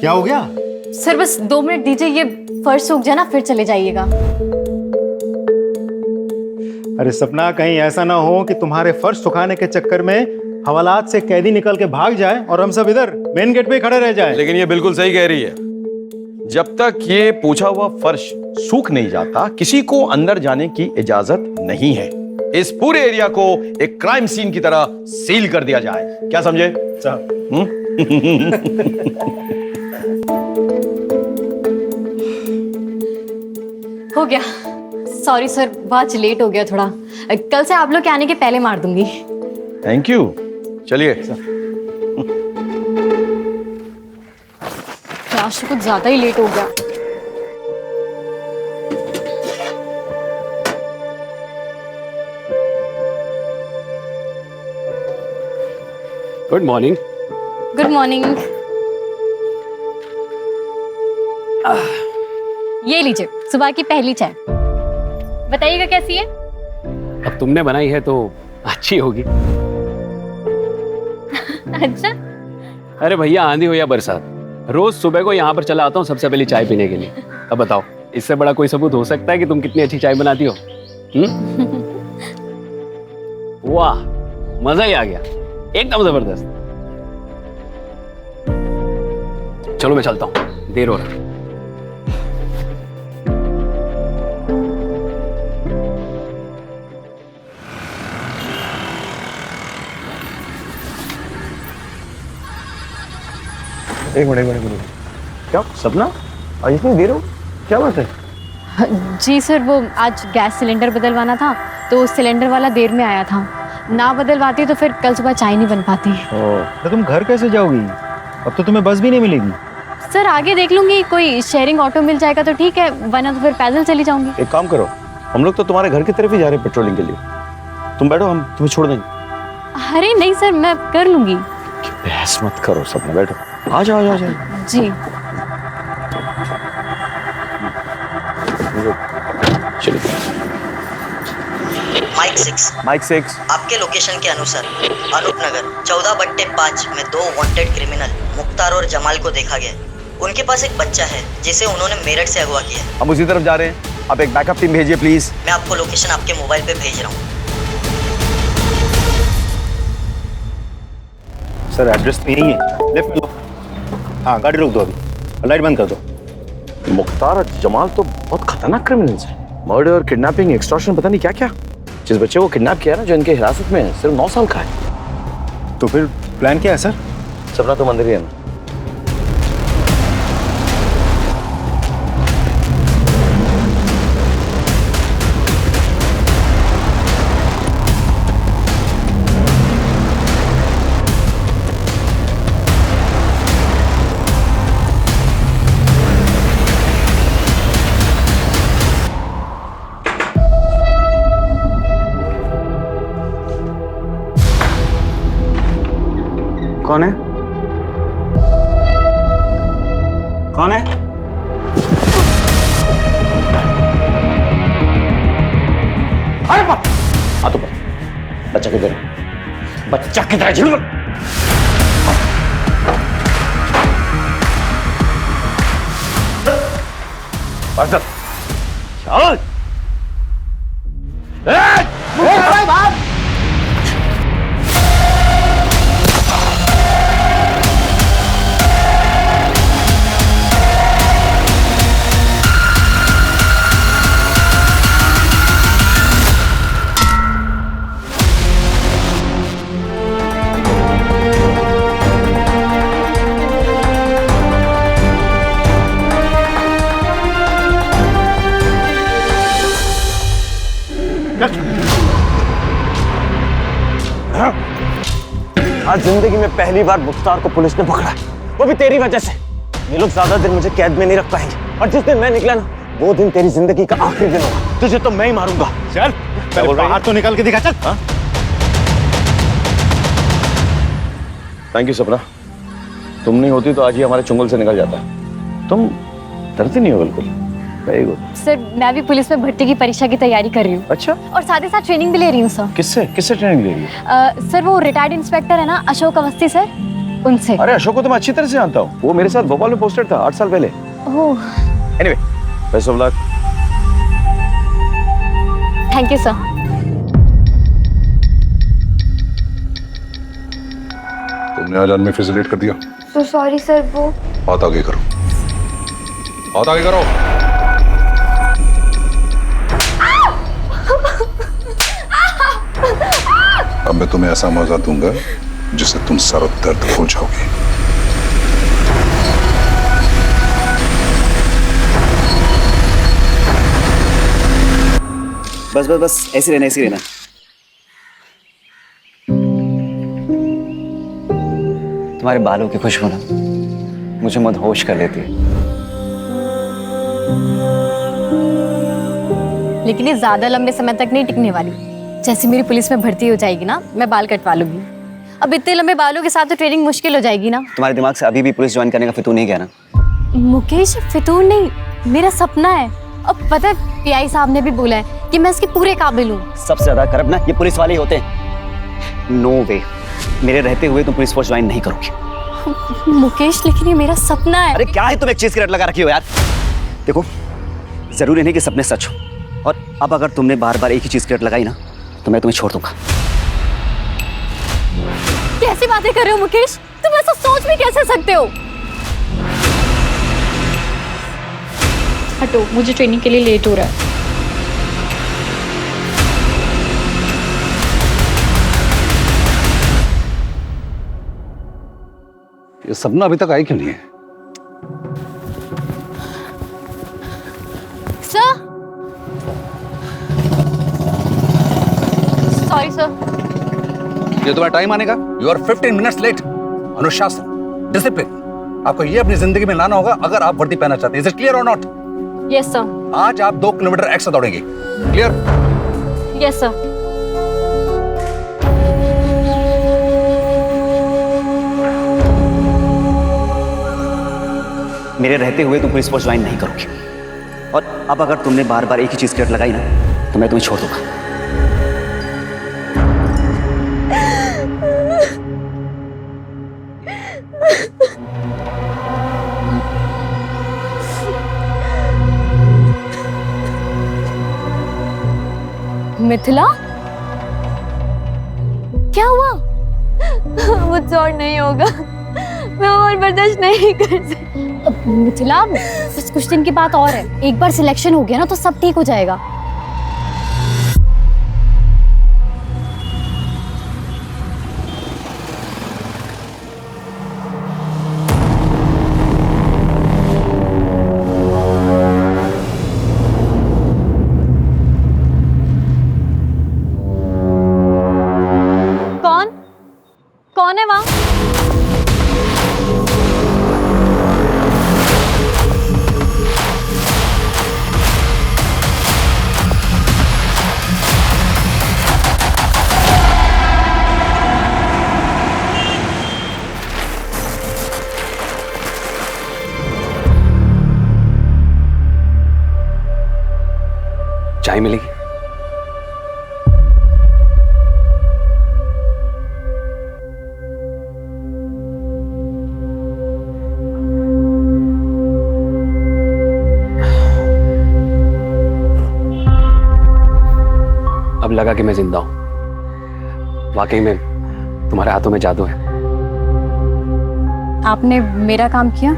क्या हो गया? सर बस 2 मिनट दीजिए, ये फर्श सूख जाए ना फिर चले जाइएगा। अरे सपना, कहीं ऐसा ना हो कि तुम्हारे फर्श सुखाने के चक्कर में हवालात से कैदी निकल के भाग जाए और हम सब इधर मेन गेट पे ही खड़े रह जाएं। लेकिन ये बिल्कुल सही कह रही है। जब तक ये पूछा हुआ फर्श सूख नहीं जाता, किसी को अंदर जाने की इजाजत नहीं है। इस पूरे एरिया को एक क्राइम सीन की तरह सील कर दिया जाए। क्या समझे? हो गया। सॉरी सर, बहुत लेट हो गया थोड़ा। कल से आप लोग के आने के पहले मार दूंगी। Thank you. चलिए। आज तो कुछ ज्यादा ही लेट हो गया। Good morning. Good morning. ये लीजिए सुबह की पहली चाय। बताइएगा कैसी है? अब तुमने बनाई है तो अच्छी होगी। अच्छा। अरे भैया, आंधी हो या बरसात, रोज सुबह को यहाँ पर चला आता हूँ सबसे पहले चाय पीने के लिए। अब बताओ, इससे बड़ा कोई सबूत हो सकता है कि तुम कितनी अच्छी चाय बनाती हो? वाह, मजा ही आ गया, एकदम जबरदस्त। चलो मैं चलता हूँ, देर हो रहा। एक मिनट। क्या सपना, आज इतनी देर हो? क्या बात है? जी सर, वो आज गैस सिलेंडर बदलवाना था तो सिलेंडर वाला देर में आया था। ना बदलवाती तो फिर कल सुबह चाय नहीं बन पाती। तो तुम घर कैसे जाओगी? अब तो तुम्हें बस भी नहीं मिलेगी। सर आगे देख लूंगी, कोई शेयरिंग ऑटो मिल जाएगा तो ठीक है, वरना तो फिर पैदल चली जाऊंगी। एक काम करो, हम लोग तो तुम्हारे घर की तरफ ही जा रहे हैं पेट्रोलिंग के लिए। तुम बैठो, हम तुम्हें छोड़ देंगे। अरे नहीं सर, मैं कर लूंगी। बहस मत करो सपना, बैठो। आ जाओ। जी। चलिए। माइक 6 आपके लोकेशन के अनुसार अनूप नगर 14/5 में 2 वांटेड क्रिमिनल मुख्तार और जमाल को देखा गया। उनके पास एक बच्चा है जिसे उन्होंने मेरठ से अगवा किया। हम उसी तरफ जा रहे हैं, आप एक बैकअप टीम भेजिए प्लीज। मैं आपको लोकेशन आपके मोबाइल पे भेज रहा हूँ। सर एड्रेस तो यही है, लेफ्ट में लो। हाँ, गाड़ी रोक दो अभी, लाइट बंद कर दो। मुख्तार और जमाल तो बहुत खतरनाक क्रिमिनल्स हैं। मर्डर, किडनैपिंग, एक्सटॉर्शन, पता नहीं क्या क्या। जिस बच्चे को किडनैप किया ना, जो इनके हिरासत में है, सिर्फ 9 साल का है। तो फिर प्लान क्या है सर? सपना तुम अंदर ही है ना? कौन है? कौन है? अरे बाप! हाथों पर। बच्चा किधर है? बच्चा किधर है? झूठ! चल! बाप! आज जिंदगी में पहली बार मुख्तार को पुलिस ने पकड़ा, वो भी तेरी वजह से। ये लोग ज्यादा दिन मुझे कैद में नहीं रख पाएंगे, और जिस दिन मैं निकला ना, वो दिन तेरी जिंदगी का आखिरी दिन होगा। तुझे तो मैं ही मारूंगा। चल, बाहर तो निकल के दिखा। चल। थैंक यू सपना, तुम नहीं होती तो आज ही हमारे चुंगल से निकल जाता। तुम डरती नहीं हो बिल्कुल। Very good. सर मैं भी पुलिस में भर्ती की परीक्षा की तैयारी कर रही हूँ। अच्छा, और साथ ही साथ ट्रेनिंग भी ले रही हूँ सर। किससे ट्रेनिंग ले रही है? सर वो रिटायर्ड इंस्पेक्टर है ना, अशोक अवस्थी सर, उनसे। अरे अशोक को तो मैं अच्छी तरह से जानता हूँ, वो मेरे साथ भोपाल में पोस्टेड था 8 साल पहले। Oh, anyway, best of luck. Thank you sir. तुमने आज आदमी फैसिलिटेट कर दिया। तो सॉरी सर, वो हाथ आगे करो, हाथ आगे करो। अब मैं तुम्हें ऐसा मौका दूंगा जिससे तुम सारा दर्द भूल जाओगे। बस बस बस, ऐसे रहना, ऐसे रहना। तुम्हारे बालों की खुशबू ना मुझे मदहोश कर देती है। लेकिन ये ज्यादा लंबे समय तक नहीं टिकने वाली। जैसे मेरी पुलिस में भर्ती हो जाएगी ना, मैं बाल कटवा लूंगी। अब इतने लंबे बालों के साथ तो ट्रेनिंग मुश्किल हो जाएगी ना। तुम्हारे दिमाग से अभी भी पुलिस ज्वाइन करने का फितूर नहीं गया ना? मुकेश, फितूर नहीं, मेरा सपना है। अब पता है पीआई साहब ने भी बोला है कि मैं इसके पूरे काबिल हूँ। सबसे ज्यादा करप्ट ना ये पुलिस वाले ही होते हैं। नो वे, मेरे रहते हुए तुम पुलिस फोर्स ज्वाइन नहीं करोगे। मुकेश, लेकिन ये मेरा सपना है। अरे क्या है, तुम एक चीज की रट लगा रखी हो यार। देखो, जरूरी नहीं कि सपने सच हो, और अब अगर तुमने बार बार एक ही चीज की रट लगाई ना तो मैं तुम्हें छोड़ दूंगा। कैसी बातें कर रहे हो मुकेश? तुम ऐसा सोच भी कैसे सकते हो? हटो, मुझे ट्रेनिंग के लिए लेट हो रहा है। ये सपना अभी तक आई क्यों नहीं है? Sir, sorry sir. ये तुम्हारा टाइम आने का। You are 15 minutes late. अनुशासन, डिसिप्लिन, आपको ये अपनी जिंदगी में लाना होगा अगर आप वर्दी पहनना चाहते हैं। इज इट क्लियर और नॉट? Yes sir. आज आप 2 किलोमीटर एक्स्ट्रा दौड़ेंगे। क्लियर? Yes sir. मेरे रहते हुए तुम पुलिस फोर्स ज्वाइन नहीं करोगे, और अब अगर तुमने बार बार एक ही चीज की रट लगाई ना तो मैं तुम्हें छोड़ दूंगा। मिथिला, क्या हुआ? मुझसे और नहीं होगा, मैं और बर्दाश्त नहीं कर सकती। मिथिला, बस कुछ दिन की बात और है। एक बार सिलेक्शन हो गया ना तो सब ठीक हो जाएगा। कौन कौन है वहां? चाय मिलेगी? अब लगा कि मैं जिंदा हूं। वाकई में तुम्हारे हाथों में जादू है। आपने मेरा काम किया?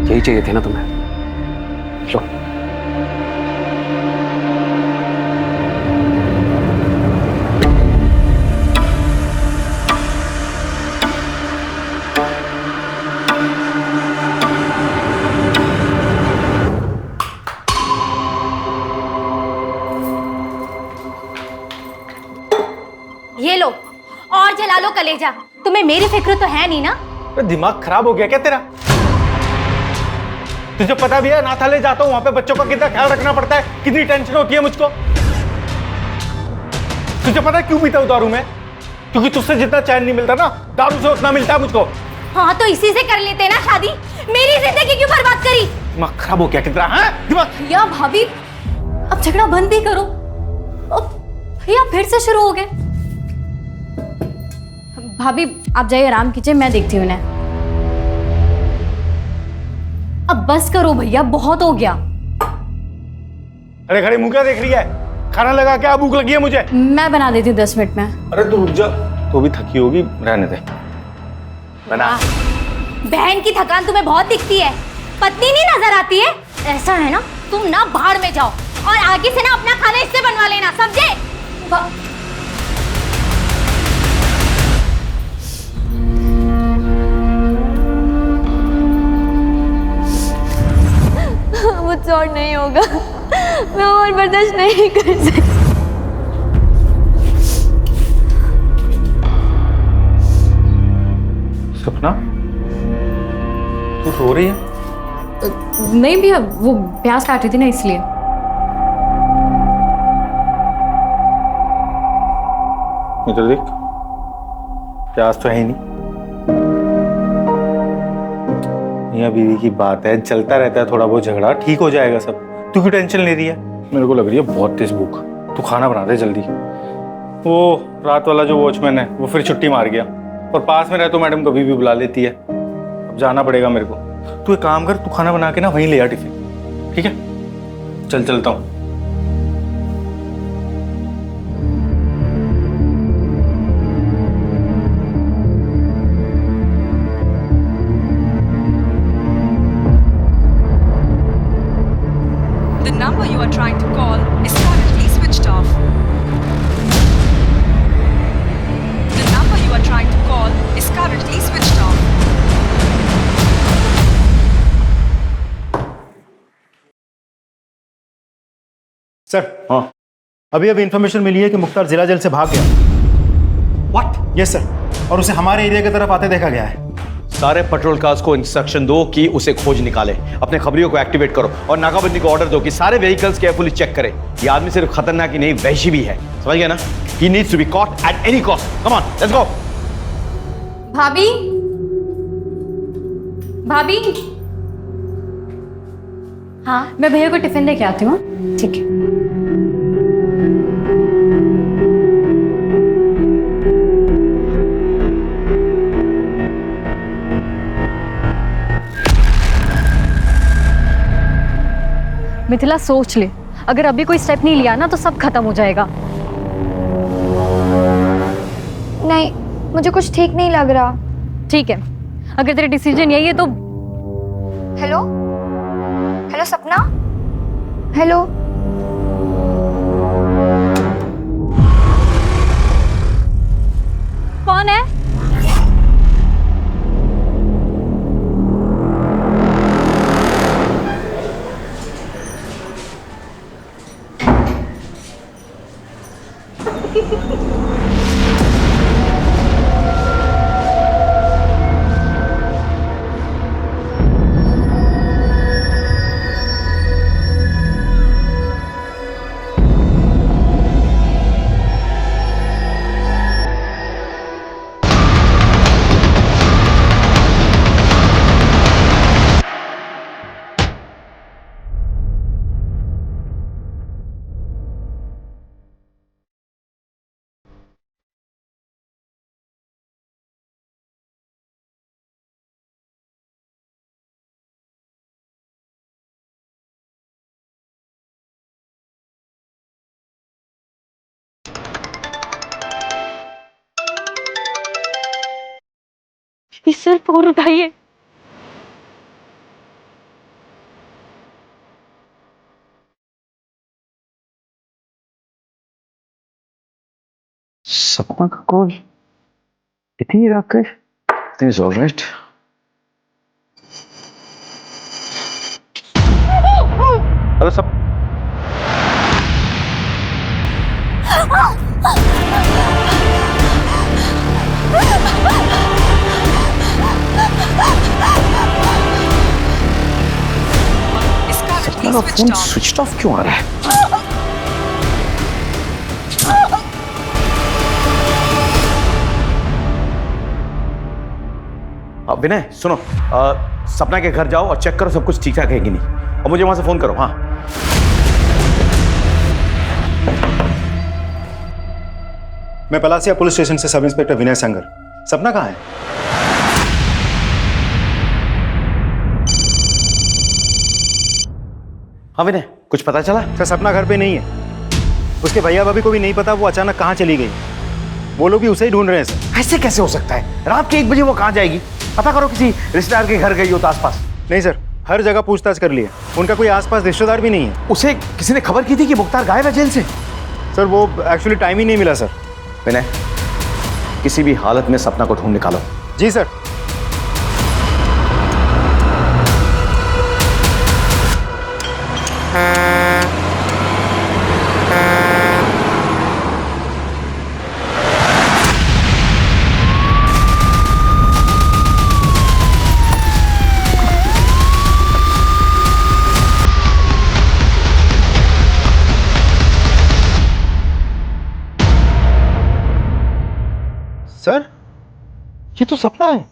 यही चाहिए थे ना तुम्हें? लो। ये लो और जला लो कलेजा। तुम्हें मेरी फिक्र तो है नहीं ना? दिमाग खराब हो गया क्या तेरा? तुझे पता भी है नाथाले जाता हूं, वहां पे बच्चों का कितना ख्याल रखना पड़ता है, कितनी टेंशन होती है मुझको। तुझे पता है क्यों पीता हूं दारू में? क्योंकि तुझसे जितना चैन नहीं मिलता ना, दारू से उतना मिलता है मुझको। हाँ तो इसी से कर लेते ना शादी। मेरी जिंदगी क्यों बर्बाद करी? दिमाग खराब हो गया कितना? हाँ दिमाग। भैया भाभी अब झगड़ा बंद ही करो। अब भैया फिर से शुरू हो गए। भाभी आप जाइए आराम कीजिए, मैं देखती हूँ इन्हें। अब बस करो भैया, बहुत हो गया। अरे खड़ी मुंह क्या देख रही है? खाना लगा क्या? भूख लगी है मुझे। मैं बना देती हूँ 10 मिनट में। अरे तू रुक जा, तू भी थकी होगी, रहने दे। बना। बहन की थकान तुम्हें बहुत दिखती है, पत्नी नहीं नजर आती है। ऐसा है ना, तुम ना भाड़ में जाओ और आगे से ना अपना खाना इससे बनवा लेना, समझे? मुझसे और नहीं होगा, मैं और बर्दाश्त नहीं कर सकती। सपना, तू रो रही है? नहीं भैया, वो प्याज काट रही थी ना इसलिए। इधर देख, प्याज तो है ही नहीं। मियां बीवी की बात है, चलता रहता है थोड़ा बहुत झगड़ा, ठीक हो जाएगा सब। तू क्यों टेंशन ले रही है? मेरे को लग रही है बहुत तेज भूख। तू खाना बना दे जल्दी। वो रात वाला जो वॉचमैन है वो फिर छुट्टी मार गया, और पास में रहे तो मैडम कभी भी बुला लेती है। अब जाना पड़ेगा मेरे को। तू एक काम कर, तू खाना बना के ना वहीं ले आ टिफिन, ठीक है? चल चलता हूँ। The number you are trying to call is currently switched off. The number you are trying to call is currently switched off. Sir, हाँ, अभी इंफॉर्मेशन मिली है कि मुख्तार जिला जेल से भाग गया। व्हाट? यस सर, और उसे हमारे एरिया की तरफ आते देखा गया है। सारे पेट्रोल कार्स को इंस्ट्रक्शन दो कि उसे खोज निकाले, अपने खबरियों को एक्टिवेट करो और नाकाबंदी को ऑर्डर दो कि सारे व्हीकल्स केयरफुली चेक करें। ये आदमी सिर्फ खतरनाक ही नहीं, वहशी भी है, समझ गए ना? He needs to be caught at any cost. Come on, let's go. भाभी, भाभी। हाँ, मैं भैया को टिफिन दे के आती हूँ। ठीक है। मिथिला सोच ले, अगर अभी कोई स्टेप नहीं लिया ना तो सब खत्म हो जाएगा। नहीं, मुझे कुछ ठीक नहीं लग रहा। ठीक है, अगर तेरा डिसीजन यही है तो। हेलो हेलो सपना, हेलो। कौन है? सर फोन उठाइए। सपना का कॉल, इतनी Rakesh? Everything is all right. Hello सब। सपना का फोन स्विच ऑफ क्यों आ रहा है? विनय सुनो, सपना के घर जाओ और चेक करो सब कुछ ठीक ठाक है कि नहीं, और मुझे वहां से फोन करो। हाँ मैं पलासिया पुलिस स्टेशन से सब इंस्पेक्टर विनय संगर। सपना कहाँ है? हाँ विनय, कुछ पता चला? सर सपना घर पे नहीं है। उसके भैया भाभी को भी नहीं पता वो अचानक कहाँ चली गई। वो लोग भी उसे ही ढूंढ रहे हैं सर। ऐसे कैसे हो सकता है? रात के 1 बजे वो कहाँ जाएगी? पता करो, किसी रिश्तेदार के घर गई हो तो आसपास। नहीं सर, हर जगह पूछताछ कर लिए, उनका कोई आसपास रिश्तेदार भी नहीं है। उसे किसी ने खबर की थी कि मुख्तार गायब है जेल से? सर वो एक्चुअली टाइम ही नहीं मिला सर। विनय, किसी भी हालत में सपना को ढूंढ निकालो। जी सर। सर ये तो सपना है।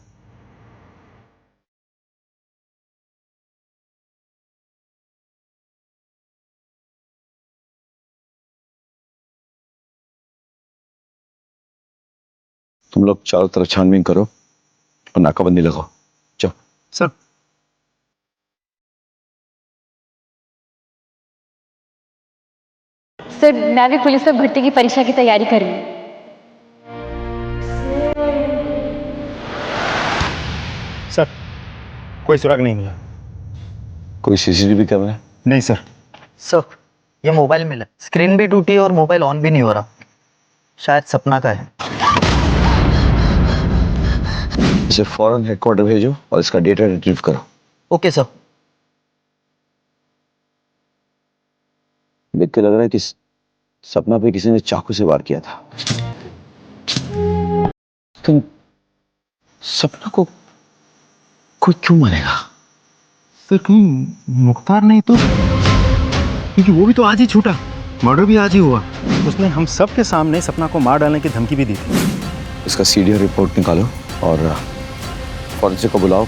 तुम लोग चारों तरफ छानबीन करो और नाकाबंदी लगाओ। जाओ। सर सर मैं भी पुलिस में भर्ती की परीक्षा की तैयारी कर रही हूँ। सर कोई सुराग नहीं मिला। कोई सीसीटीवी कैमरा? नहीं सर। सर ये मोबाइल मिला, स्क्रीन भी टूटी और मोबाइल ऑन भी नहीं हो रहा, शायद सपना का है। इसे फौरन हेडक्वार्टर भेजो और इसका डेटा रिट्रीव करो। Okay sir. देख के लग रहा है कि सपना पे किसी ने चाकू से वार किया था। तुम सपना को कोई क्यों मारेगा? सर कहीं मुख्तार नहीं तो? क्योंकि वो भी तो आज ही छूटा, मर्डर भी आज ही हुआ। उसने हम सब के सामने सपना को मार डालने की धमकी भी दी थी। इसका सीडीआर रिपोर्ट निकालो और फॉरेंसिक को बुलाओ,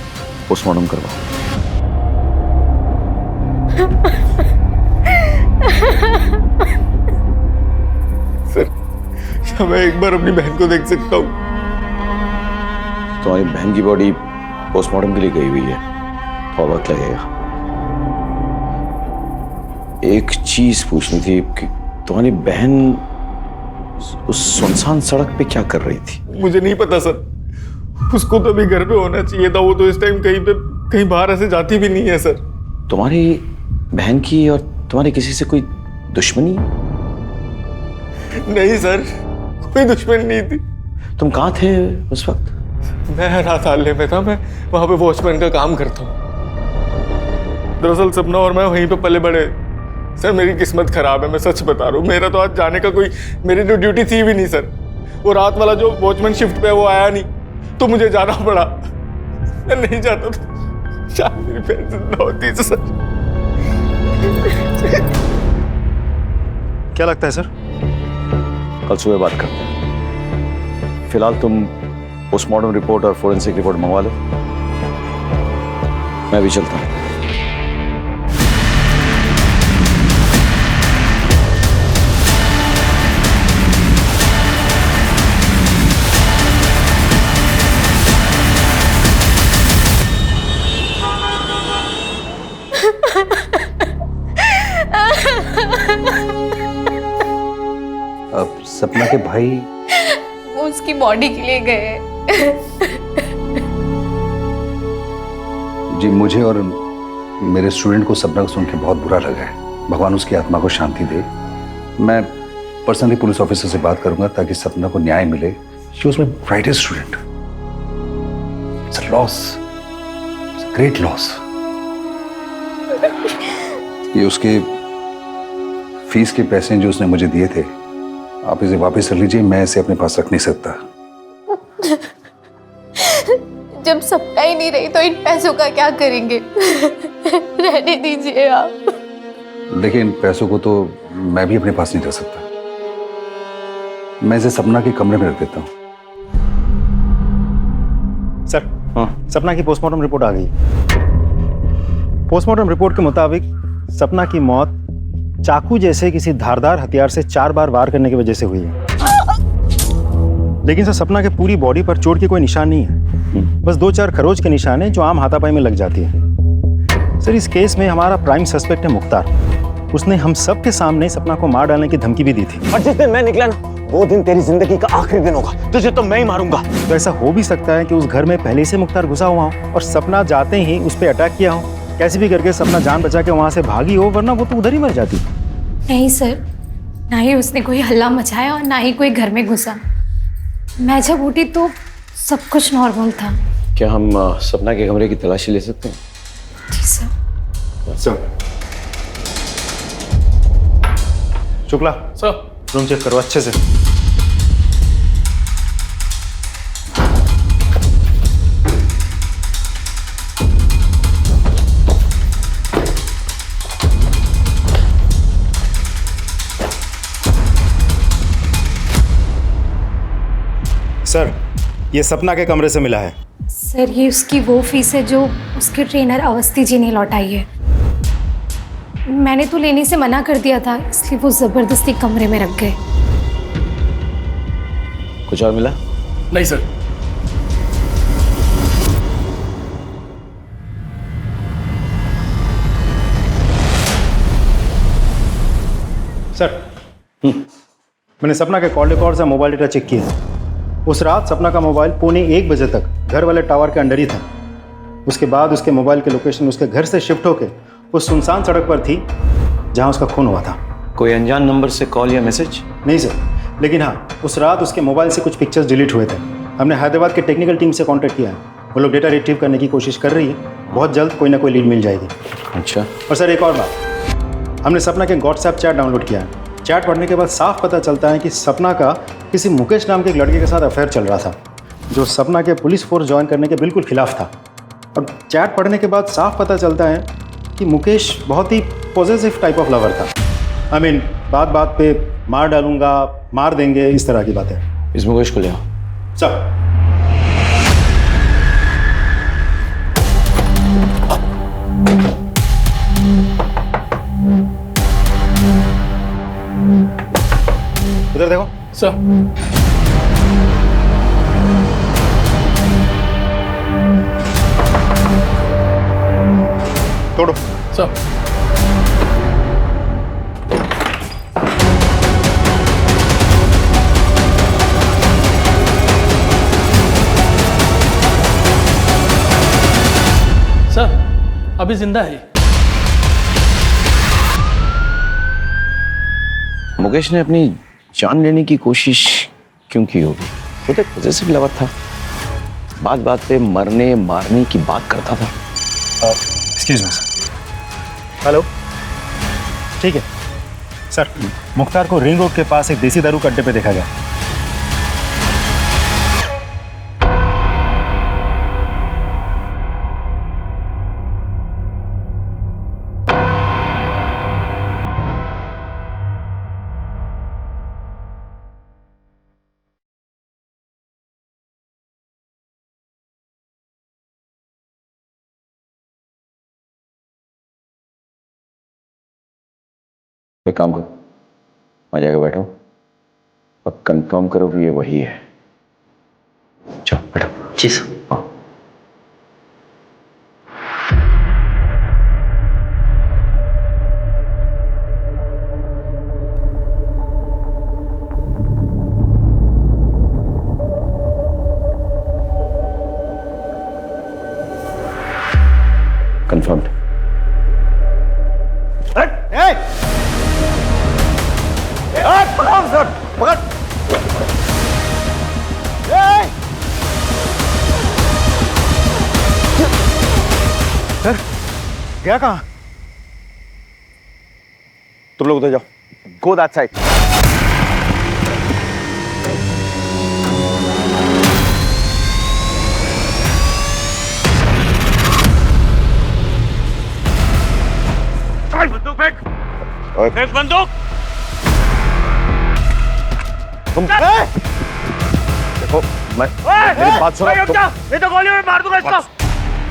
पोस्टमार्टम करवाओ। सर मैं एक बार अपनी बहन को देख सकता हूँ? तुम्हारी बहन की बॉडी पोस्टमार्टम के लिए गई हुई है, थोड़ा वक्त लगेगा। एक चीज पूछनी थी कि तुम्हारी बहन उस सुनसान सड़क पे क्या कर रही थी? मुझे नहीं पता सर, उसको तो अभी घर पे होना चाहिए था। वो तो इस टाइम कहीं बाहर ऐसे जाती भी नहीं है सर। तुम्हारी बहन की और तुम्हारी किसी से कोई दुश्मनी? नहीं सर, कोई दुश्मनी नहीं थी। तुम कहाँ थे उस वक्त? मैं रात हाले में था, मैं वहां पे वॉचमैन का काम करता हूँ। दरअसल सपना और मैं वहीं पे पले बड़े। सर मेरी किस्मत खराब है, मैं सच बता रहा हूँ। मेरा तो आज जाने का कोई, मेरी तो ड्यूटी थी भी नहीं सर। वो रात वाला जो वॉचमैन शिफ्ट पे है वो आया नहीं, तो मुझे जाना पड़ा। मैं नहीं जाता तो शायद मेरी बहन जिंदा होती है सर। क्या लगता है सर? कल सुबह बात करते हैं। फिलहाल तुम पोस्टमार्टम रिपोर्ट और फोरेंसिक रिपोर्ट मंगवा लो, मैं भी चलता हूँ। अब सपना के भाई वो उसकी बॉडी के लिए गए। जी, मुझे और मेरे स्टूडेंट को सपना को सुन के बहुत बुरा लगा है। भगवान उसकी आत्मा को शांति दे। मैं पर्सनली पुलिस ऑफिसर से बात करूंगा ताकि सपना को न्याय मिले। She was my brightest student. It's a loss, it's a great loss. ये उसके फीस के पैसे जो उसने मुझे दिए थे, आप इसे वापस कर लीजिए। मैं इसे अपने पास रख नहीं सकता। जब सपना ही नहीं रही तो इन पैसों का क्या करेंगे? रहने दीजिए आप। देखिए, इन पैसों को तो मैं भी अपने पास नहीं रख सकता। मैं इसे सपना के कमरे में रख देता हूँ। सर हाँ। सपना की पोस्टमार्टम रिपोर्ट आ गई। पोस्टमार्टम रिपोर्ट के मुताबिक सपना की मौत चाकू जैसे किसी धारदार हथियार से 4 बार वार करने की वजह से हुई है। लेकिन सर सपना के पूरी बॉडी पर चोट के कोई निशान नहीं है, बस 2-4 खरोच के निशान है जो आम हाथापाई में लग जाती है। सर इस केस में हमारा प्राइम सस्पेक्ट है मुख्तार। उसने हम सब के सामने सपना को मार डालने की धमकी भी दी थी। और जिस दिन मैं निकला ना, वो दिन तेरी जिंदगी का आखिरी दिन होगा, तुझे तो मैं ही मारूंगा। तो ऐसा हो भी सकता है कि उस घर में पहले से मुख्तार घुसा हुआ हो और सपना जाते ही उस पर अटैक किया हो। कैसे भी करके सपना जान बचा के वहां से भागी हो, वरना वो तो उधर ही मर जाती। नहीं सर, ना ही उसने कोई हल्ला मचाया और ना ही कोई घर में घुसा। मैं जब उठी तो सब कुछ नॉर्मल था। क्या हम सपना के कमरे की तलाशी ले सकते हैं? जी sir. Sir Shukla sir, room check करो अच्छे से। सर ये सपना के कमरे से मिला है। सर ये उसकी वो फीस है जो उसके ट्रेनर अवस्थी जी ने लौटाई है। मैंने तो लेने से मना कर दिया था, इसलिए वो जबरदस्ती कमरे में रख गए। कुछ और मिला? नहीं सर। सर मैंने सपना के कॉल रिकॉर्ड्स या मोबाइल डेटा चेक किए। उस रात सपना का मोबाइल 1:15 बजे तक घर वाले टावर के अंडर ही था। उसके बाद उसके मोबाइल की लोकेशन उसके घर से शिफ्ट होकर उस सुनसान सड़क पर थी जहां उसका खून हुआ था। कोई अनजान नंबर से कॉल या मैसेज? नहीं सर, लेकिन हाँ उस रात उसके मोबाइल से कुछ पिक्चर्स डिलीट हुए थे। हमने हैदराबाद के टेक्निकल टीम से कांटेक्ट किया है, वो लोग डेटा रिट्रीव करने की कोशिश कर रही है। बहुत जल्द कोई ना कोई लीड मिल जाएगी। अच्छा। और सर एक और बात, हमने सपना के व्हाट्सएप चैट डाउनलोड किया है। चैट पढ़ने के बाद साफ पता चलता है कि सपना का किसी मुकेश नाम के एक लड़के के साथ अफेयर चल रहा था, जो सपना के पुलिस फोर्स ज्वाइन करने के बिल्कुल खिलाफ था। और चैट पढ़ने के बाद साफ पता चलता है कि मुकेश बहुत ही पॉजिटिव टाइप ऑफ लवर था। आई मीन बात बात पे मार डालूंगा, मार देंगे, इस तरह की बातें। इस मुकेश को ले आओ। सर उधर देखो। सर। तोड़ो। सर। सर अभी जिंदा है। मुकेश ने अपनी जान लेने की कोशिश क्यों की होगी? वो तो एक पॉजिटिव लवर था, बात बात पे मरने मारने की बात करता था। Excuse me sir. हेलो, ठीक है सर। मुख्तार को रिंग रोड के पास एक देसी दारू के अड्डे पे देखा गया। एक काम करो, आ जाकर बैठो और कंफर्म करो कि ये वही है। चलो बैठो। जी सर। हाँ। कंफर्म्ड। सर गया कहाँ? तुम लोग उधर जाओ। Go that side. बंदूक फेंक। फेंक बंदूक। तुम देखो मैं मेरी बात सुनो नहीं तो गोली में मार दूंगा इसको।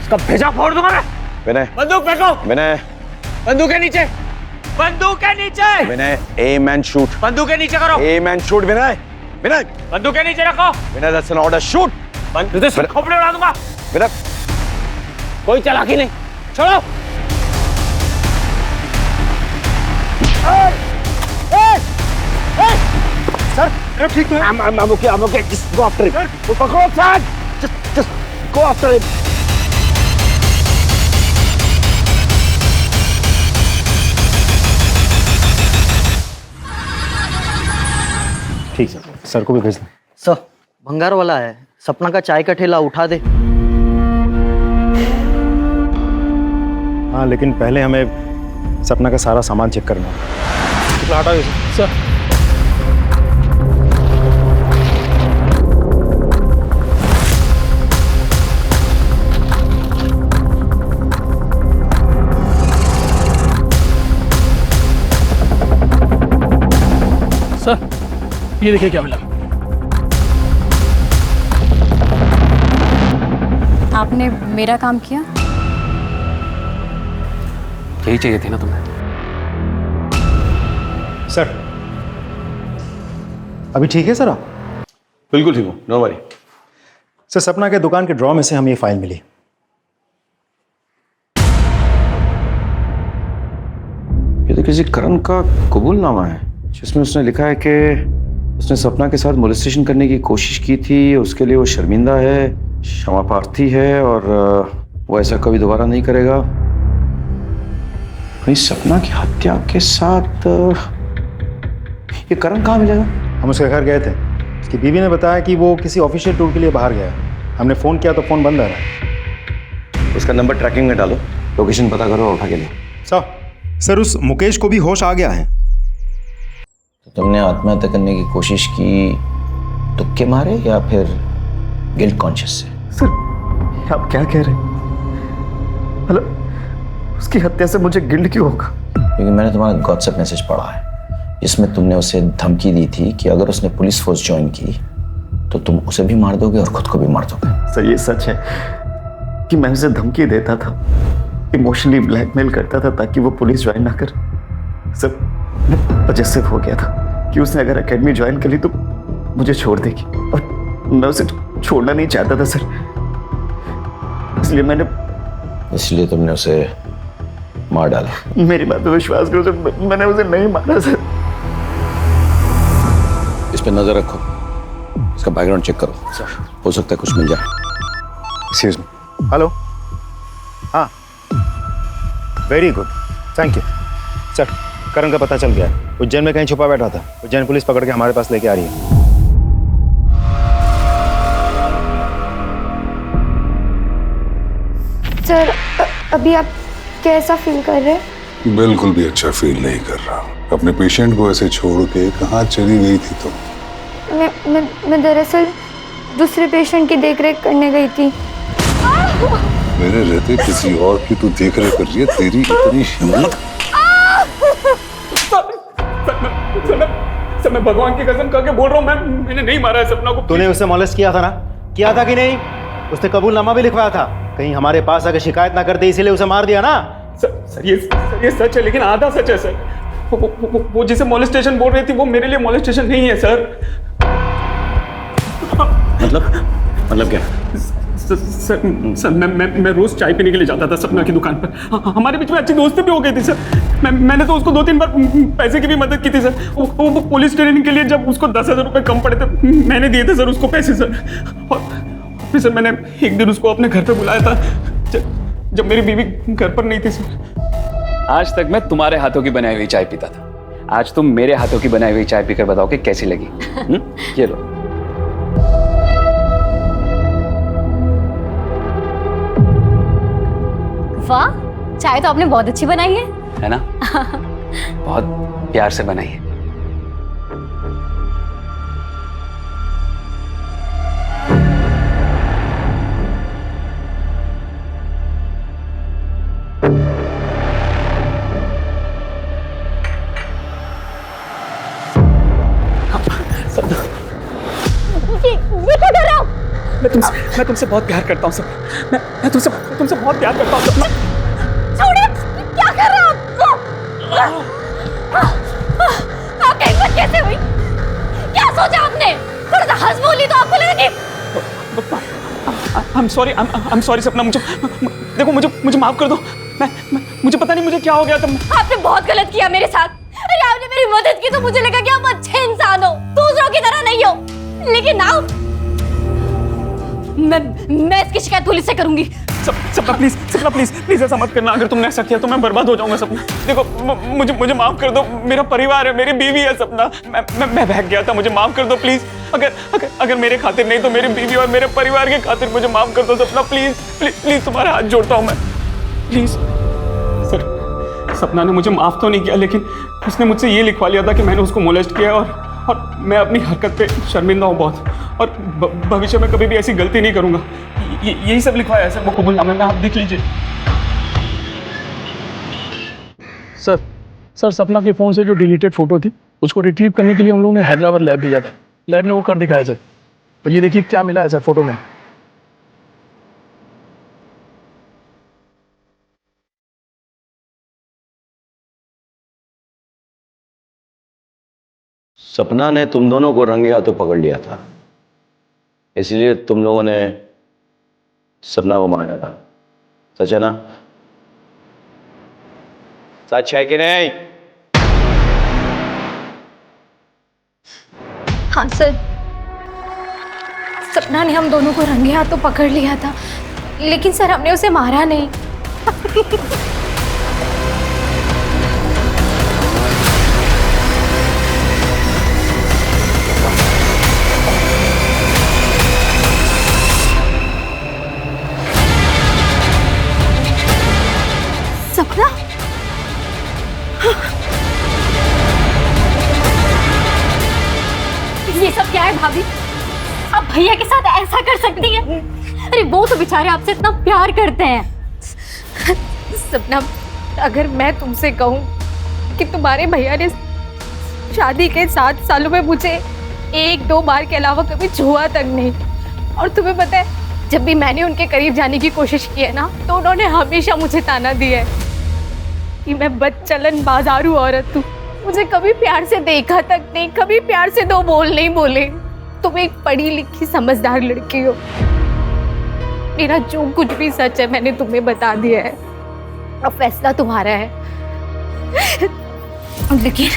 इसका भेजा फोड़ दूंगा मैं। विनय बंदूक फेंको। विनय बंदूक के नीचे। बंदूक के नीचे। विनय एम एंड शूट। बंदूक के नीचे करो। एम एंड शूट विनय विनय बंदूक के नीचे रखो। विनय दैट्स एन ऑर्डर शूट। बंदूक से खोपड़ी उड़ा दूंगा। विनय कोई चालाकी नहीं। छोड़ो। सर ठीक है। I'm okay. Just go after him. पकड़ो sir. Just go after him. ठीक सर को भी भेज दें। सर भंगार वाला है, सपना का चाय का ठेला उठा दे। हाँ लेकिन पहले हमें सपना का सारा सामान चेक करना है। हटाओ सर। सर ये देखिए क्या मिला। आपने मेरा काम किया। यही चाहिए थी ना तुम्हें। सर अभी ठीक है सर आप? बिल्कुल ठीक हूँ, नो वरी। सर सपना के दुकान के ड्रॉ में से हमें ये फाइल मिली। ये तो किसी करण का कबूलनामा है जिसमें उसने लिखा है कि उसने सपना के साथ मोलेस्टेशन करने की कोशिश की थी, उसके लिए वो शर्मिंदा है, क्षमा प्रार्थी है और वो ऐसा कभी दोबारा नहीं करेगा। वही सपना की हत्या के साथ ये करण कहाँ मिलेगा? हम उसके घर गए थे। उसकी बीवी ने बताया कि वो किसी ऑफिशियल टूर के लिए बाहर गया है। हमने फ़ोन किया तो फ़ोन बंद आ रहा है। उसका नंबर ट्रैकिंग में डालो, लोकेशन पता करो और उठा के लो। सर उस मुकेश को भी होश आ गया है। तो तुमने आत्महत्या करने की कोशिश की तुक्के मारे या फिर गिल्ट कॉन्शियस से? सर आप क्या कह रहे हैं? मतलब उसकी हत्या से मुझे गिल्ट क्यों होगा? क्योंकि मैंने तुम्हारा व्हाट्सएप मैसेज पढ़ा है जिसमें तुमने उसे धमकी दी थी कि अगर उसने पुलिस फोर्स ज्वाइन की तो तुम उसे भी मार दोगे और खुद को भी मार दोगे। सर ये सच है कि मैं उसे धमकी देता था, इमोशनली ब्लैकमेल करता था ताकि वो पुलिस ज्वाइन ना कर। सर मैं पजेसिव हो गया था कि उसने अगर एकेडमी ज्वाइन कर ली तो मुझे छोड़ देगी और मैं उसे छोड़ना नहीं चाहता था सर, इसलिए तुमने उसे मार डाला। मेरी बात पे विश्वास करो सर, मैंने उसे नहीं मारा सर। इस पे नजर रखो, इसका बैकग्राउंड चेक करो, हो सकता है कुछ मिल जाए। Excuse me. हेलो। हाँ very good, thank you sir. Karan का पता चल गया है, उज्जैन में कहीं छुपा बैठा था। उज्जैन पुलिस पकड़ के हमारे पास लेके आ रही है। सर अभी आप कैसा फील कर रहे हैं? बिल्कुल भी अच्छा फील नहीं कर रहा। अपने पेशेंट को ऐसे छोड़ के कहाँ चली गई थी तुम? मैं दरअसल दूसरे पेशेंट की देखरेख करने गई थी। मेरे रहते किसी और की तू देखरेख कर रही है? तेरी इतनी हिम्मत! सर मैं भगवान की कसम खा के बोल रहा हूँ, मैंने नहीं मारा है सपना को। तूने उसे मॉलेस्ट किया था ना? किया था कि नहीं? उसने कबूलनामा भी लिखवाया था। कहीं हमारे पास आकर शिकायत ना करते इसीलिए उसे मार दिया ना? सर ये सच है लेकिन आधा सच है सर। वो जिसे मॉलेस्टेशन बोल रही थी वो मेरे लिए मॉलेस्टेशन नहीं है सर। मतलब क्या? सर मैं रोज चाय पीने के लिए जाता था सपना की दुकान पर। हमारे बीच में अच्छी दोस्ती भी हो गई थी सर। मैंने तो उसको 2-3 बार पैसे की भी मदद की थी सर। वो पुलिस ट्रेनिंग के लिए जब उसको 10,000 रुपये कम पड़े थे मैंने दिए थे सर उसको पैसे सर। और फिर सर मैंने एक दिन उसको अपने घर पे बुलाया था जब मेरी बीवी घर पर नहीं थी सर। आज तक मैं तुम्हारे हाथों की बनाई हुई चाय पीता था, आज तुम मेरे हाथों की बनाई हुई चाय पीकर बताओ कि कैसी लगी। ये लो। वाह, चाय तो आपने बहुत अच्छी बनाई है ना? बहुत प्यार से बनाई है। ये क्या कर रहे हो? मैं तुमसे बहुत प्यार करता हूँ सपना। मैं तुमसे बहुत प्यार करता हूँ सपना। छोड़िए, क्या कर रहे हो आप? आपकी हिम्मत कैसे हुई? क्या सोचा आपने? थोड़ा सा हंस बोली तो आपको लगा कि I'm sorry सपना। मुझे माफ कर दो। मुझे पता नहीं मुझे क्या हो गया था। आपने बहुत गलत किया मेरे साथ। अरे आपने मेरी मदद की तो मुझे लगा कि आप अच्छे इंसान हो, दूसरों की तरह नहीं हो। लेकिन नाउ मैं इसकी शिकायत पुलिस से करूंगी। सपना प्लीज ऐसा मत करना। अगर तुमने ऐसा किया तो मैं बर्बाद हो जाऊंगा सपना। देखो मुझे माफ कर दो। मेरा परिवार है, मेरी बीवी है सपना। मैं बहक गया था, मुझे माफ कर दो प्लीज। अगर मेरे खातिर नहीं तो मेरी बीवी और मेरे परिवार के खातिर मुझे माफ कर दो सपना। प्लीज तुम्हारा हाथ जोड़ता हूँ मैं, प्लीज। सर सपना ने मुझे माफ तो नहीं किया, लेकिन उसने मुझसे ये लिखवा लिया था कि मैंने उसको मोलेस्ट किया और मैं अपनी हरकत पे शर्मिंदा हूँ बहुत, और भविष्य में कभी भी ऐसी गलती नहीं करूंगा। यही सब लिखवाया है सर वो कबूलनामे में, आप देख लीजिए। सर सपना के फ़ोन से जो डिलीटेड फोटो थी उसको रिट्रीव करने के लिए हम लोगों ने हैदराबाद लैब भेजा था। लैब ने वो कर दिखाया सर। तो ये देखिए क्या मिला है सर फोटो में। सपना ने तुम दोनों को रंगे हाथों पकड़ लिया था, इसलिए तुम लोगों ने सपना को मारा था। सच है ना? सच है कि नहीं? हाँ सर, सपना ने हम दोनों को रंगे हाथों पकड़ लिया था, लेकिन सर हमने उसे मारा नहीं। सपना? ये सब क्या है भाभी? आप भैया के साथ ऐसा कर सकती हैं? अरे वो तो बेचारे आपसे इतना प्यार करते हैं। सपना, अगर मैं तुमसे कहूँ कि तुम्हारे भैया ने शादी के 7 सालों में मुझे 1-2 बार के अलावा कभी छुआ तक नहीं, और तुम्हें पता है जब भी मैंने उनके करीब जाने की कोशिश की है ना, तो उन्होंने हमेशा मुझे ताना दिया है कि मैं बदचलन बाजारू औरत हूँ, मुझे कभी प्यार से देखा तक नहीं, कभी प्यार से 2 बोल नहीं बोले। तुम एक पढ़ी लिखी समझदार लड़की हो। मेरा जो कुछ भी सच है मैंने तुम्हें बता दिया है, अब फैसला तुम्हारा है। लेकिन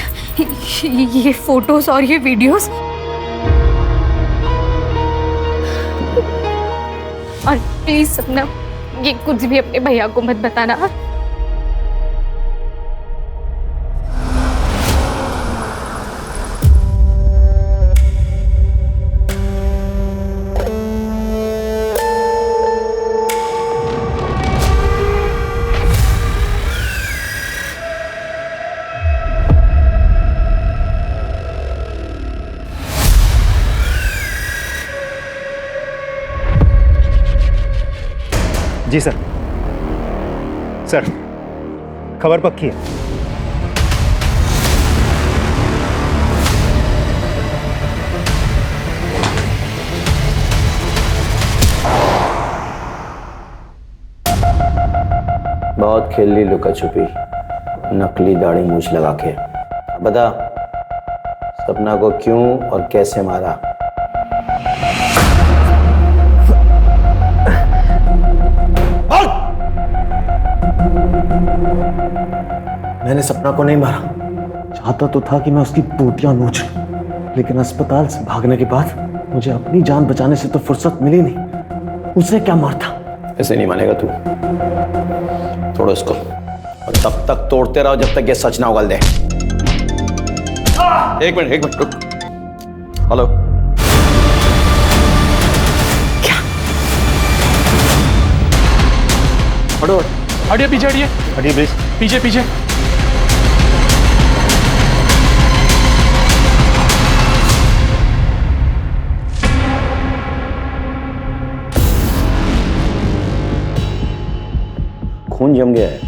ये फोटोज और ये वीडियोस, और प्लीज सपना ये कुछ भी अपने भैया को मत बताना। जी सर। सर खबर पक्की है। बहुत खेल ली लुका छुपी, नकली दाढ़ी मूछ लगा के। बता सपना को क्यों और कैसे मारा? मैंने सपना को नहीं मारा। चाहता तो था कि मैं उसकी बूटियां नोच लूं, लेकिन अस्पताल से भागने के बाद मुझे अपनी जान बचाने से तो फुर्सत मिली नहीं। उसे क्या मारता? ऐसे नहीं मानेगा तू। तोड़ो इसको, और तब तक तोड़ते रहो जब तक ये सच ना उगल दे। एक मिनट रुक। हेलो, क्या? हटो, हटिए पीछे, हटिए प्लीज। पीछे। खून जम गया है,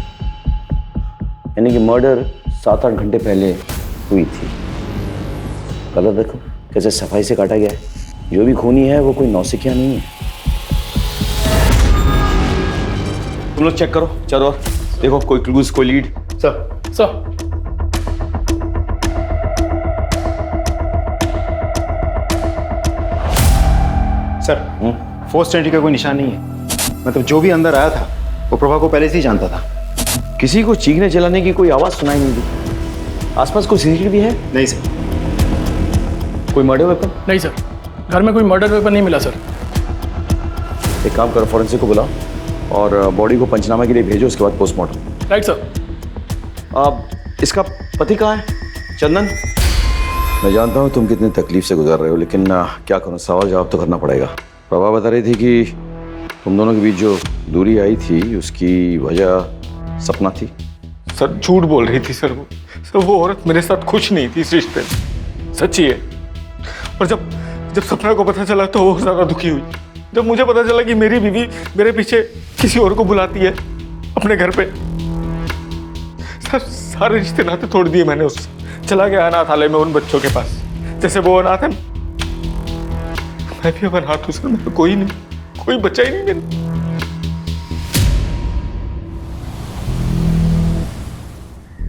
यानी कि मर्डर 7-8 घंटे पहले हुई थी। कलर देखो कैसे सफाई से काटा गया है। जो भी खूनी है वो कोई नौसिखिया नहीं है। तुम लोग चेक करो, चलो देखो कोई क्लूज, कोई lead. Sir sir force entry का कोई निशान नहीं है। मतलब जो भी अंदर आया था वो प्रभा को पहले से ही जानता था। किसी को चीखने चिल्लाने की कोई आवाज सुनाई नहीं दी। आसपास कोई सीसीटीवी है? नहीं सर। कोई मर्डर वेपन? नहीं सर, घर में कोई मर्डर वेपन नहीं मिला सर। एक काम करो, फॉरेंसिक को बुलाओ और बॉडी को पंचनामा के लिए भेजो, उसके बाद पोस्टमार्टम। Right sir. अब इसका पति कहाँ है? चंदन, मैं जानता हूँ तुम कितनी तकलीफ से गुजर रहे हो, लेकिन क्या करूँ, सवाल जवाब तो करना पड़ेगा। प्रभा बता रही थी कि तुम दोनों के बीच जो दूरी आई थी उसकी वजह सपना थी। सर झूठ बोल रही थी सर। वो औरत मेरे साथ खुश नहीं थी इस रिश्ते में, सच्ची है। और जब सपना को पता चला तो वो ज्यादा दुखी हुई। जब मुझे पता चला कि मेरी बीवी मेरे पीछे किसी और को बुलाती है अपने घर पे, सर सारे रिश्ते नाते तोड़ दिए मैंने उससे। चला गया अनाथालय में उन बच्चों के पास, जैसे वो अनाथ है मैं भी अब अनाथ हूं सर। मेरा कोई नहीं, कोई बच्चा ही नहीं मेरा।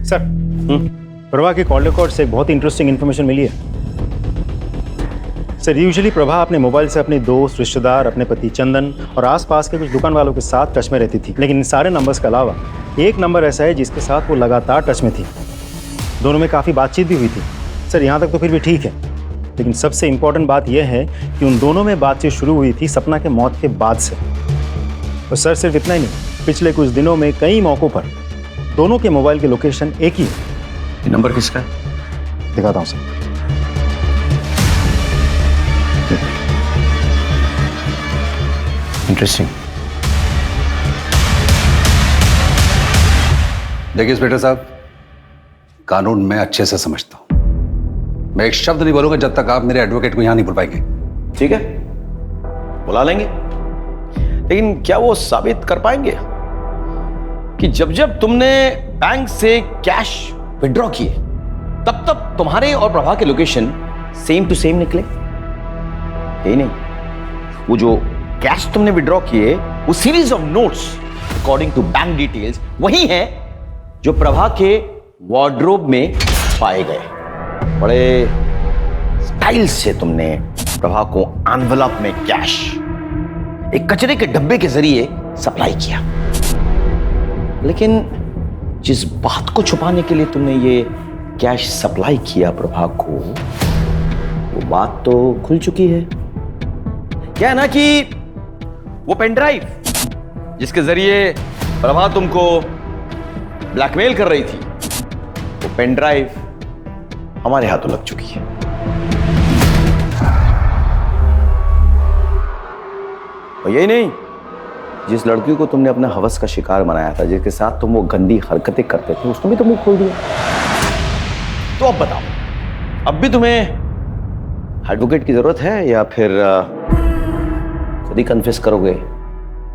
सर प्रभा के कॉल रिकॉर्ड से एक बहुत इंटरेस्टिंग इन्फॉर्मेशन मिली है। सर यूजुअली प्रभा अपने मोबाइल से अपने दोस्त, रिश्तेदार, अपने पति चंदन और आसपास के कुछ दुकान वालों के साथ टच में रहती थी, लेकिन इन सारे नंबर्स के अलावा एक नंबर ऐसा है जिसके साथ वो लगातार टच में थी। दोनों में काफ़ी बातचीत भी हुई थी। सर यहाँ तक तो फिर भी ठीक है, लेकिन सबसे इम्पोर्टेंट बात यह है कि उन दोनों में बातचीत शुरू हुई थी सपना के मौत के बाद से। और सर सिर्फ इतना ही नहीं, पिछले कुछ दिनों में कई मौक़ों पर दोनों के मोबाइल की लोकेशन एक ही है। नंबर किसका है? दिखाता हूँ सर। इंटरेस्टिंग। देखिए इंस्पेक्टर साहब, कानून मैं अच्छे से समझता हूं। मैं एक शब्द नहीं बोलूंगा जब तक आप मेरे एडवोकेट को यहां नहीं बुलवाएंगे। ठीक है, बुला लेंगे, लेकिन क्या वो साबित कर पाएंगे कि जब जब तुमने बैंक से कैश विड्रॉ किए तब तब तुम्हारे और प्रभा के लोकेशन सेम टू सेम निकले? यही नहीं, वो जो कैश तुमने विड्रॉ किए वो series of notes according to bank details वही है जो प्रभा के वार्डरोब में पाए गए। बड़े स्टाइल से तुमने प्रभा को एनवेलप में कैश एक कचरे के डब्बे के जरिए सप्लाई किया, लेकिन जिस बात को छुपाने के लिए तुमने ये कैश सप्लाई किया प्रभा को, वो बात तो खुल चुकी है। क्या है ना कि वो पेन ड्राइव जिसके जरिए प्रभा तुमको ब्लैकमेल कर रही थी, वो पेन ड्राइव हमारे हाथों लग चुकी है। और यही नहीं, जिस लड़की को तुमने अपना हवस का शिकार बनाया था, जिसके साथ तुम वो गंदी हरकतें करते थे, उसने भी तो मुंह खोल दिया। तो अब बताओ, अब भी तुम्हें एडवोकेट की जरूरत है या फिर खुद ही कन्फेस करोगे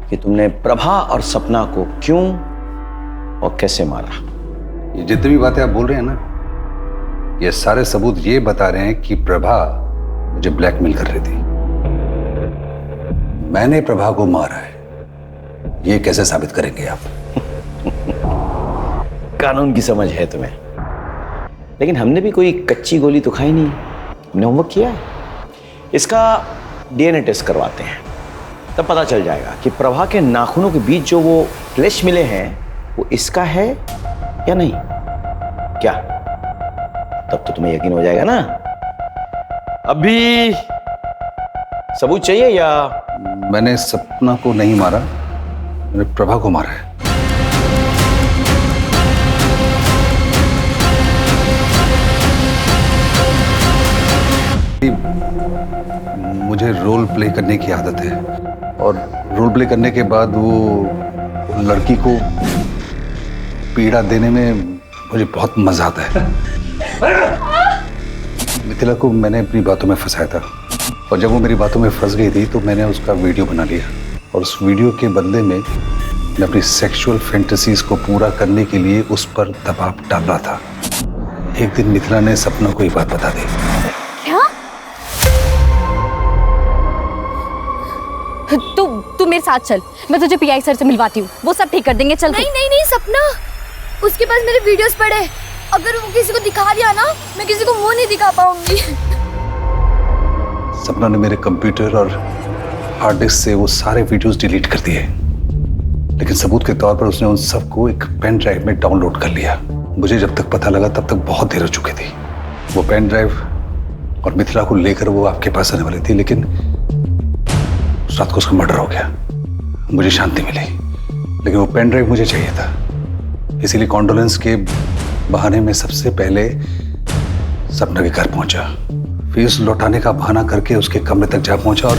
कि तुमने प्रभा और सपना को क्यों और कैसे मारा? ये जितनी भी बातें आप बोल रहे हैं ना, ये सारे सबूत ये बता रहे हैं कि प्रभा मुझे ब्लैकमेल कर रही थी। मैंने प्रभा को मारा है, ये कैसे साबित करेंगे आप? कानून की समझ है तुम्हें, लेकिन हमने भी कोई कच्ची गोली तो खाई नहीं। हमने होमवर्क किया है। इसका डीएनए टेस्ट करवाते हैं, तब पता चल जाएगा कि प्रभा के नाखूनों के बीच जो वो फ्लैश मिले हैं वो इसका है या नहीं। क्या तब तो तुम्हें यकीन हो जाएगा ना? अभी सबूत चाहिए या? मैंने सपना को नहीं मारा, मैंने प्रभा को मारा है। मुझे रोल प्ले करने की आदत है और रोल प्ले करने के बाद वो लड़की को पीड़ा देने में मुझे बहुत मजा आता है। मिथिला को मैंने अपनी बातों में फंसाया था और जब वो मेरी बातों में फंस गई थी तो मैंने उसका वीडियो बना लिया और उस वीडियो के बदले में मैं अपनी सेक्सुअल फैंटेसीज को पूरा करने के लिए उस पर दबाव डाला था। एक दिन मिथिला ने सपना को ये बात बता दी। क्या? तू मेरे साथ चल, मैं तुझे पीआई सर से मिलवाती हूँ, वो सब ठीक कर देंगे। चल। नहीं नहीं नहीं सपना, उसके पास मेरे वीडियोस पड़े, अगर वो किसी को दिखा दिया ना, मैं किसी को मुंह नहीं दिखा पाऊंगी। सपना ने मेरे कंप्यूटर और हार्ड डिस्क से वो सारे वीडियोस डिलीट कर दिए, लेकिन सबूत के तौर पर उसने उन सबको एक पेन ड्राइव में डाउनलोड कर लिया। मुझे जब तक पता लगा तब तक बहुत देर हो चुकी थी। वो पेन ड्राइव और मिथिला को लेकर वो आपके पास आने वाली थी, लेकिन उस रात को उसका मर्डर हो गया। मुझे शांति मिली, लेकिन वो पेन ड्राइव मुझे चाहिए था, इसीलिए कॉन्डोलेंस के बहाने में सबसे पहले सपना के घर पहुंचा। फीस लौटाने का बहाना करके उसके कमरे तक जा पहुंचा और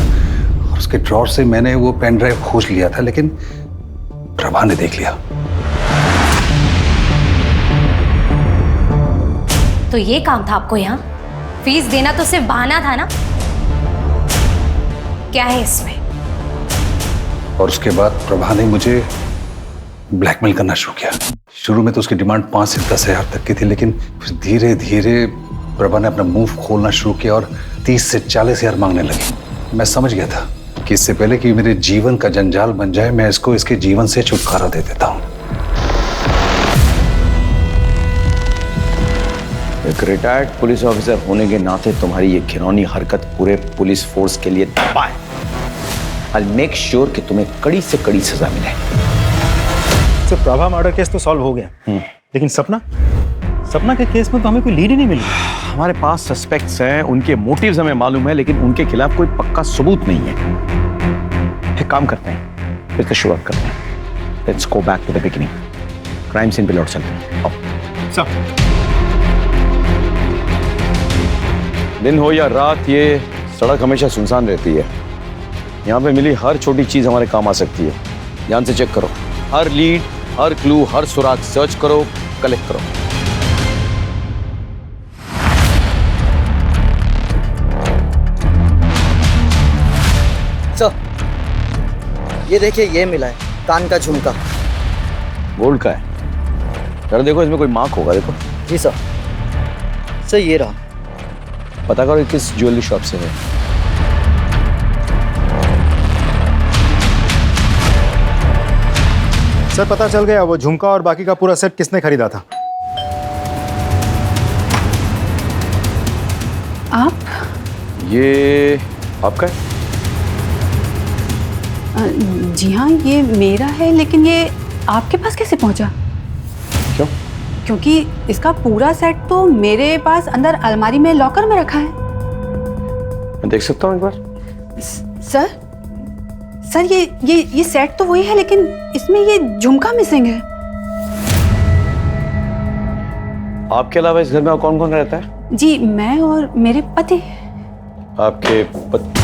उसके ड्रॉर से मैंने वो पेन ड्राइव खोज लिया था, लेकिन प्रभा ने देख लिया। तो ये काम था आपको यहाँ? फीस देना तो सिर्फ बहाना था ना? क्या है इसमें? और उसके बाद प्रभा ने मुझे ब्लैकमेल करना शुरू किया। शुरू में तो उसकी डिमांड 5 से 10 हजार तक की थी, लेकिन फिर धीरे धीरे प्रभा ने अपना मुंह खोलना शुरू किया और 30 से 40 हजार मांगने लगी। मैं समझ गया था कि इससे पहले कि मेरे जीवन का जंजाल बन जाए, मैं इसको इसके जीवन से छुटकारा दे देता हूँ। एक रिटायर्ड पुलिस ऑफिसर होने के नाते तुम्हारी ये घिनौनी हरकत पूरे पुलिस फोर्स के लिए तबाह है। I'll make sure कि तुम्हें कड़ी से कड़ी सजा मिले। सर, प्रभा मर्डर केस तो सॉल्व हो गया, लेकिन सपना के केस में तो हमें कोई लीड ही नहीं मिली। हमारे पास सस्पेक्ट्स हैं, उनके मोटिव्स हमें मालूम है, लेकिन उनके खिलाफ कोई पक्का सबूत नहीं है। एक काम करते हैं, फिर से शुरुआत करते हैं। Let's go back to the beginning. Crime scene पे लौट चलते हैं। आओ। दिन हो या रात, ये सड़क हमेशा सुनसान रहती है। यहाँ पे मिली हर छोटी चीज हमारे काम आ सकती है। ध्यान से चेक करो, हर लीड, हर क्लू, हर सुराग सर्च करो, कलेक्ट करो। सर, ये देखिए, ये मिला है कान का झुमका। गोल्ड का है? जरा देखो, इसमें कोई मार्क होगा, देखो। जी सर। सर, ये रहा। पता करो किस ज्वेलरी शॉप से है। सर, पता चल गया वो झुमका और बाकी का पूरा सेट किसने खरीदा था। आप? ये आपका है? जी हाँ, ये मेरा है, लेकिन ये आपके पास कैसे पहुंचा? क्यों? क्योंकि इसका पूरा सेट तो मेरे पास अंदर अलमारी में लॉकर में रखा है। मैं देख सकता हूँ एक बार? सर, ये सेट तो वही है, लेकिन इसमें ये झुमका मिसिंग है। आपके अलावा इस घर में और कौन कौन रहता है? जी, मैं और मेरे पति। आपके पति?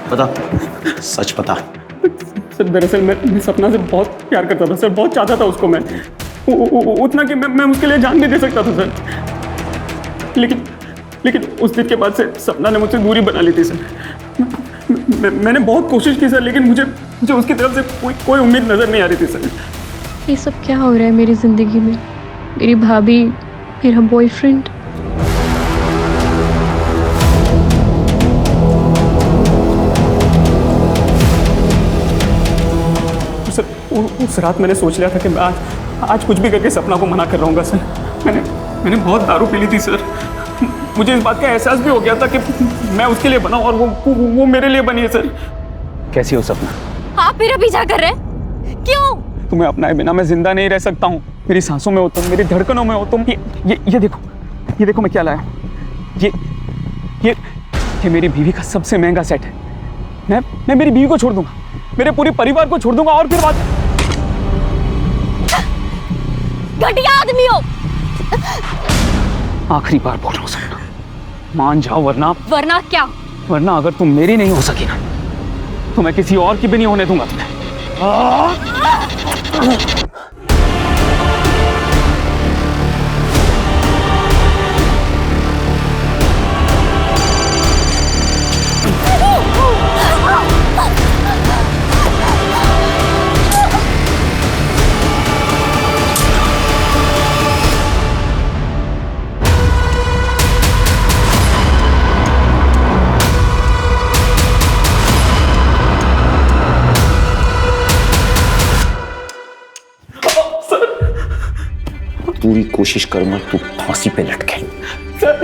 पता, सच पता। सर, दरअसल मैं सपना से बहुत प्यार करता था सर, बहुत चाहता था उसको मैं, उतना कि मैं उसके लिए जान भी दे सकता था सर। लेकिन उस दिन के बाद से सपना ने मुझसे दूरी बना ली थी सर। मैंने बहुत कोशिश की सर, लेकिन मुझे उसकी तरफ से कोई उम्मीद नजर नहीं आ रही थी सर। ये सब क्या हो रहा है मेरी जिंदगी में? मेरी भाभी, मेरा बॉयफ्रेंड। सर, उस रात मैंने सोच लिया था कि मैं आज कुछ भी करके सपना को मना कर रहूंगा सर। मैंने बहुत दारू पी ली थी सर। मुझे इस बात का एहसास भी हो गया था कि मैं उसके लिए बना और वो मेरे लिए बनी है सर। कैसी हो सपना? आप मेरा पीछा कर रहे हैं? क्यों? तुम्हें अपनाए बिना मैं जिंदा नहीं रह सकता हूँ। मेरी सांसों में हो तुम, मेरी धड़कनों में हो तुम। ये देखो मैं क्या लाया। ये मेरी बीवी का सबसे महंगा सेट है। मैं मेरी बीवी को छोड़ दूंगा, मेरे पूरे परिवार को छोड़ दूंगा, और फिर बात। घटिया आदमी हो। आखिरी बार बोल रहा हूँ सपना, मान जाओ, वरना क्या? वरना अगर तुम मेरी नहीं हो सकी ना, तो मैं किसी और की भी नहीं होने दूंगा तुम्हें। पूरी कोशिश करूंगा तू फांसी पे लटके। सर